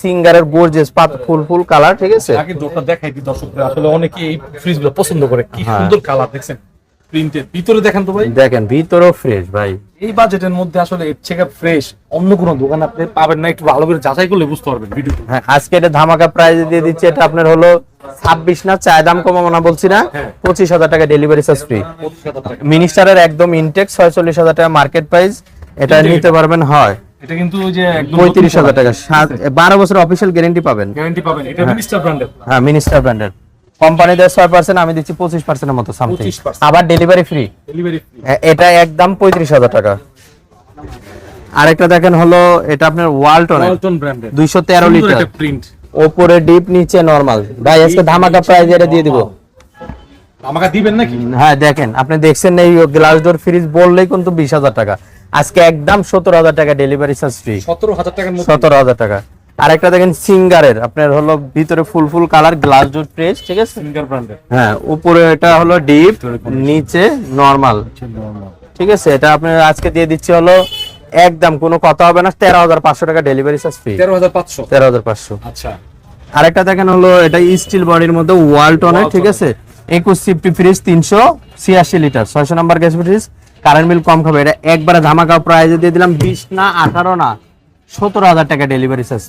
সিঙ্গারের গর্জিয়াস পাত ফুল full colour, ঠিক আছে। আগে দোকান দেখাই দি দর্শকদের, আসলে অনেকে এই ফ্রিজগুলো পছন্দ করে, কি সুন্দর কালার দেখছেন, প্রিন্টেড। ভিতরে দেখেন তো ভাই, দেখেন ভিতরেও ফ্রেশ ভাই। এই বাজেটের মধ্যে আসলে এর থেকে ফ্রেশ অন্য কোনো দোকান আপনি পাবেন না, একটু ভালো করে যাচাই করলে বুঝতে পারবেন ভিডিও। হ্যাঁ, আজকে এটা ধামাকা প্রাইস দিয়ে দিচ্ছে। এটা আপনার হলো 26 না, চায় দাম কমাবো না বলছি না, 25,000 টাকা ডেলিভারি চার্জ ফ্রি। মিনিস্টারের একদম ইনটেক 46,000 টাকা মার্কেট প্রাইস। এটা নিতে পারবেন, হয় এটা কিন্তু ওই যে একদম 35,000 টাকা, 12 বছর অফিশিয়াল গ্যারান্টি পাবেন। গ্যারান্টি পাবেন। এটা মিনিস্টার ব্র্যান্ডের। হ্যাঁ, মিনিস্টার ব্র্যান্ডের। কোম্পানি দেয় 6%, আমি দিচ্ছি 25% এর মতো সামথিং, 25%। আবার ডেলিভারি ফ্রি। Delivery free. এটা একদম 35,000 টাকা। আরেকটা দেখেন হলো, এটা আপনার ওয়ালটন ব্র্যান্ডের 213 লিটার, এটা প্রিন্ট, উপরে ডিপ নিচে নরমাল। ভাই আজকে ধামাকা প্রাইস এটা দিয়ে দিব। আমাকে দিবেন নাকি? হ্যাঁ, দেখেন আপনি দেখছেন না, এই গ্লাস ডোর ফ্রিজ বললেই কিন্তু 20,000 টাকা। আজকে একদম 17,000 টাকা ডেলিভারি চার্জ ফ্রি। 17,000 টাকার মধ্যে 17,000 টাকা। আরেকটা দেখেন সিঙ্গারের, আপনার হলো ভিতরে full full colour glass door fresh, ঠিক আছে। সিঙ্গার ব্র্যান্ডের। হ্যাঁ, উপরে এটা হলো ডিপ, নিচে নরমাল, ঠিক আছে। এটা আপনার আজকে দিয়ে দিচ্ছি হলো একদম কোনো কথা হবে না, 13,500 টাকা ডেলিভারি চার্জ ফ্রি। 13,500। 13,500। আচ্ছা, আরেকটা দেখেন হলো, এটা স্টিল বডির মধ্যে ওয়ালটনের, ঠিক আছে। 21 সিফটি fridge 386 litre, 600 number gas fridge, current bill কম খাবে। এটা একবারে ধামাকা প্রাইজে দিয়ে দিলাম 20 না 18 না 17,000 টাকা ডেলিভারি চার্জ।